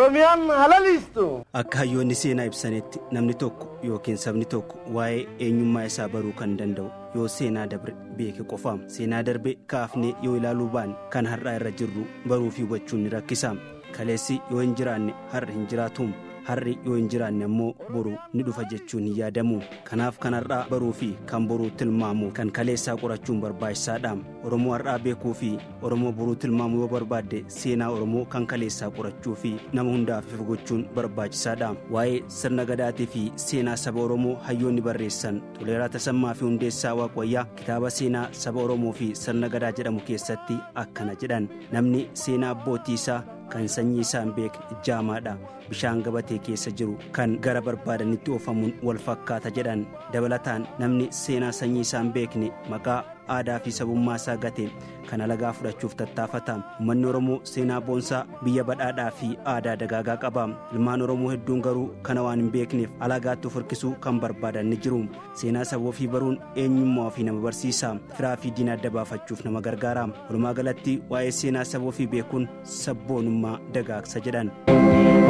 Oromiyaan halalistu. Akka hayyoonni seenaa ibsanitti namni tokko yookiin sabni tokko waa'ee eenyummaa isaa baruu kan danda'u yoo seenaa dabre beeke qofaam. Seenaa darbe kaafnee yoo ilaaluu baanne kan har'aa irra jirru baruu fi hubachuun ni rakkisa. Kaleessi yoo hin jiraanne har'i hin jiraatu. Har'i yoo hin jiraanne ammoo boru ni dhufa jechuun hin yaadamu. Kanaaf kan har'aa baruu fi kan boruu tilmaamu kan kaleessaa qorachuun barbaachisaadha. Oromoo har'aa beekuu fi Oromoo boruu tilmaamuu yoo barbaadde seenaa Oromoo kan kaleessaa qorachuu fi nama hundaaf ifa gochuun barbaachisaadha. Waa'ee sirna gadaatii fi seenaa saba Oromoo hayyoonni barreessan Toleeraa Tasammaa fi Hundeessaa Waaqwayyaa kitaaba seenaa saba Oromoo fi sirna gadaa jedhamu keessatti akkana jedhan. Namni seenaa abbootii isaa kan sanyii isaa hin beekne jaamaadha. Bishaan gabatee keessa jiru kan gara barbaadanitti oofamuun wal fakkaata jedhan. Dabalataan namni seenaa sanyii isaa hin beekne maqaa aadaa fi sabummaa isaa gate kan alagaa fudhachuuf tattaafata. Uummanni Oromoo seenaa boonsaa biyya badhaadhaa fi aadaa dagaagaa qaba. Ilmaan Oromoo hedduun garuu kana waan hin beekneef alagaatti of hirkisuu kan barbaadan ni jiru. Seenaa saba ofii baruun eenyummaa ofii nama barsiisa. Firaa fi diina adda baafachuuf nama gargaara. Walumaa galatti waa'ee seenaa saba ofii beekuun sabboonummaa dagaagsa jedhan.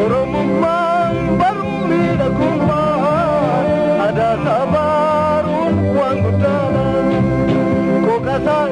Oromummaan baruu miidhagummaa aadaa sabaaruun waan guddaadha. Kookaasaa